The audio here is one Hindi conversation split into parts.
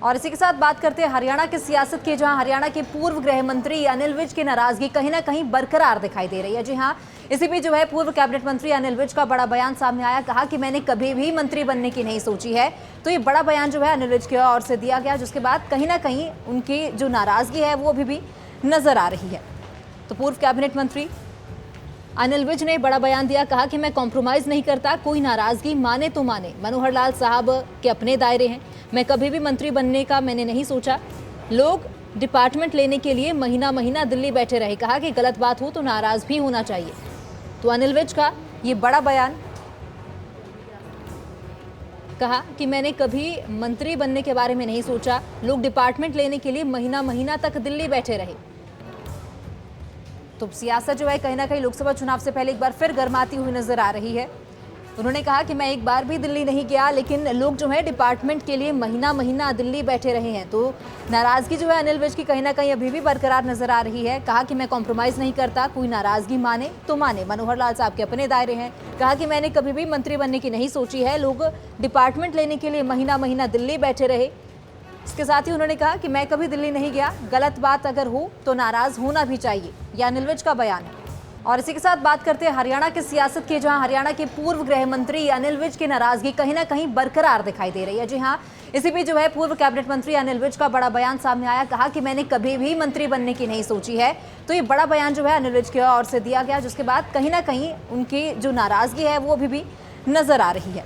और इसी के साथ बात करते हैं हरियाणा की सियासत की, जहां हरियाणा के पूर्व गृह मंत्री अनिल विज की नाराजगी कहीं ना कहीं बरकरार दिखाई दे रही है। जी हां, इसी बीच जो है पूर्व कैबिनेट मंत्री अनिल विज का बड़ा बयान सामने आया। कहा कि मैंने कभी भी मंत्री बनने की नहीं सोची है। तो ये बड़ा बयान जो है अनिल विज की ओर से दिया गया, जिसके बाद कहीं ना कहीं उनकी जो नाराजगी है वो अभी भी नजर आ रही है। तो पूर्व कैबिनेट मंत्री अनिल विज ने बड़ा बयान दिया। कहा कि मैं कॉम्प्रोमाइज नहीं करता, कोई नाराजगी माने तो माने, मनोहर लाल साहब के अपने दायरे हैं, मैं कभी भी मंत्री बनने का मैंने नहीं सोचा। लोग डिपार्टमेंट लेने के लिए महीना महीना दिल्ली बैठे रहे। कहा कि गलत बात हो तो नाराज भी होना चाहिए। तो अनिल विज का ये बड़ा बयान, कहा कि मैंने कभी मंत्री बनने के बारे में नहीं सोचा। लोग डिपार्टमेंट लेने के लिए महीना महीना तक दिल्ली बैठे रहे। तो सियासत जो है कहीं ना कहीं लोकसभा चुनाव से पहले एक बार फिर गर्माती हुई नजर आ रही है। उन्होंने कहा कि मैं एक बार भी दिल्ली नहीं गया, लेकिन लोग जो है डिपार्टमेंट के लिए महीना महीना दिल्ली बैठे रहे हैं। तो नाराजगी जो है अनिल विज की कहीं ना कहीं अभी भी बरकरार नजर आ रही है। कहा कि मैं कॉम्प्रोमाइज नहीं करता, कोई नाराजगी माने तो माने, मनोहर लाल साहब के अपने दायरे हैं। कहा कि मैंने कभी भी मंत्री बनने की नहीं सोची है। लोग डिपार्टमेंट लेने के लिए महीना महीना दिल्ली बैठे रहे। इसके साथ ही उन्होंने कहा कि मैं कभी दिल्ली नहीं गया, गलत बात अगर हो तो नाराज होना भी चाहिए। यह अनिल विज का बयान है। और इसी के साथ बात करते हैं हरियाणा की सियासत की, जहां हरियाणा के पूर्व गृह मंत्री अनिल विज की नाराजगी कहीं ना कहीं बरकरार दिखाई दे रही है। जी हां, इसी बीच जो है पूर्व कैबिनेट मंत्री अनिल विज का बड़ा बयान सामने आया। कहा कि मैंने कभी भी मंत्री बनने की नहीं सोची है। तो ये बड़ा बयान जो है अनिल विज की ओर से दिया गया, जिसके बाद कहीं ना कहीं उनकी जो नाराजगी है वो अभी भी नजर आ रही है।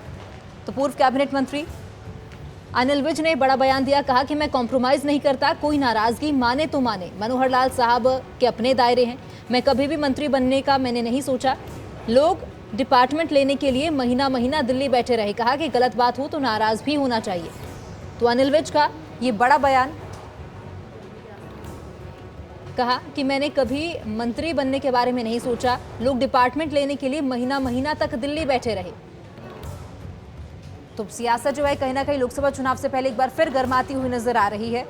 तो पूर्व कैबिनेट मंत्री अनिल विज ने बड़ा बयान दिया। कहा कि मैं कॉम्प्रोमाइज नहीं करता, कोई नाराजगी माने तो माने, मनोहर लाल साहब के अपने दायरे हैं, मैं कभी भी मंत्री बनने का मैंने नहीं सोचा। लोग डिपार्टमेंट लेने के लिए महीना महीना दिल्ली बैठे रहे। कहा कि गलत बात हो तो नाराज भी होना चाहिए। तो अनिल विज का ये बड़ा बयान, कहा कि मैंने कभी मंत्री बनने के बारे में नहीं सोचा। लोग डिपार्टमेंट लेने के लिए महीना महीना तक दिल्ली बैठे रहे। तो सियासत जो है कहीं ना कहीं लोकसभा चुनाव से पहले एक बार फिर गर्माती हुई नजर आ रही है।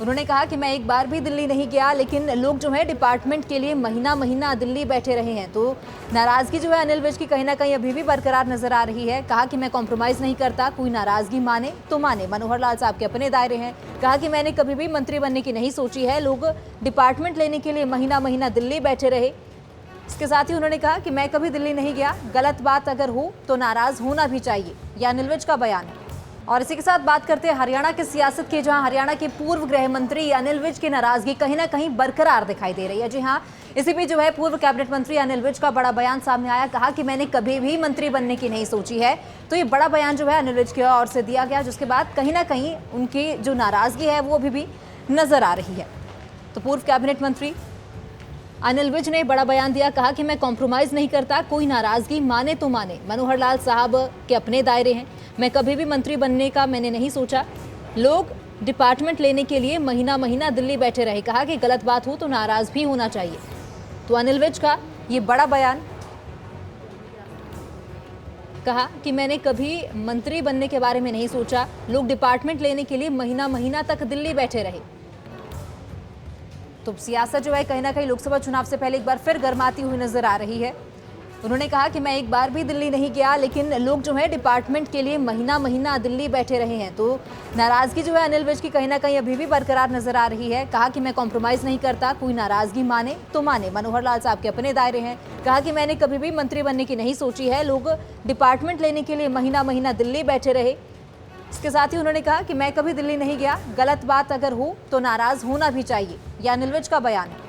उन्होंने कहा कि मैं एक बार भी दिल्ली नहीं गया, लेकिन लोग जो है डिपार्टमेंट के लिए महीना महीना दिल्ली बैठे रहे हैं। तो नाराजगी जो है अनिल विज की कहीं ना कहीं अभी भी बरकरार नजर आ रही है। कहा कि मैं कॉम्प्रोमाइज नहीं करता, कोई नाराजगी माने तो माने, मनोहर लाल साहब के अपने दायरे हैं। कहा कि मैंने कभी भी मंत्री बनने की नहीं सोची है। लोग डिपार्टमेंट लेने के लिए महीना महीना दिल्ली बैठे रहे। इसके साथ ही उन्होंने कहा कि मैं कभी दिल्ली नहीं गया, गलत बात अगर हो तो नाराज होना भी चाहिए। यह अनिल विज का बयान है। और इसी के साथ बात करते हैं हरियाणा की सियासत की, जहां हरियाणा के पूर्व गृह मंत्री अनिल विज की नाराजगी कहीं ना कहीं बरकरार दिखाई दे रही है। जी हां, इसी बीच जो है पूर्व कैबिनेट मंत्री अनिल विज का बड़ा बयान सामने आया। कहा कि मैंने कभी भी मंत्री बनने की नहीं सोची है। तो ये बड़ा बयान जो है अनिल विज की ओर से दिया गया, जिसके बाद कहीं ना कहीं उनकी जो नाराजगी है वो अभी भी नजर आ रही है। तो पूर्व कैबिनेट मंत्री अनिल विज ने बड़ा बयान दिया। कहा कि मैं कॉम्प्रोमाइज नहीं करता, कोई नाराजगी माने तो माने, मनोहर लाल साहब के अपने दायरे हैं, मैं कभी भी मंत्री बनने का मैंने नहीं सोचा। लोग डिपार्टमेंट लेने के लिए महीना महीना दिल्ली बैठे रहे। कहा कि गलत बात हो तो नाराज भी होना चाहिए। तो अनिल विज का ये बड़ा बयान, कहा कि मैंने कभी मंत्री बनने के बारे में नहीं सोचा। लोग डिपार्टमेंट लेने के लिए महीना महीना तक दिल्ली बैठे रहे। तो सियासत जो है कहीं ना कहीं लोकसभा चुनाव से पहले एक बार फिर गर्माती हुई नजर आ रही है। उन्होंने कहा कि मैं एक बार भी दिल्ली नहीं गया, लेकिन लोग जो है डिपार्टमेंट के लिए महीना महीना दिल्ली बैठे रहे हैं। तो नाराजगी जो है अनिल विज की कहीं ना कहीं अभी भी बरकरार नजर आ रही है। कहा कि मैं कॉम्प्रोमाइज नहीं करता, कोई नाराजगी माने तो माने, मनोहर लाल साहब के अपने दायरे हैं। कहा कि मैंने कभी भी मंत्री बनने की नहीं सोची है। लोग डिपार्टमेंट लेने के लिए महीना महीना दिल्ली बैठे रहे। इसके साथ ही उन्होंने कहा कि मैं कभी दिल्ली नहीं गया, गलत बात अगर हो तो नाराज होना भी चाहिए। यह अनिल विज का बयान है।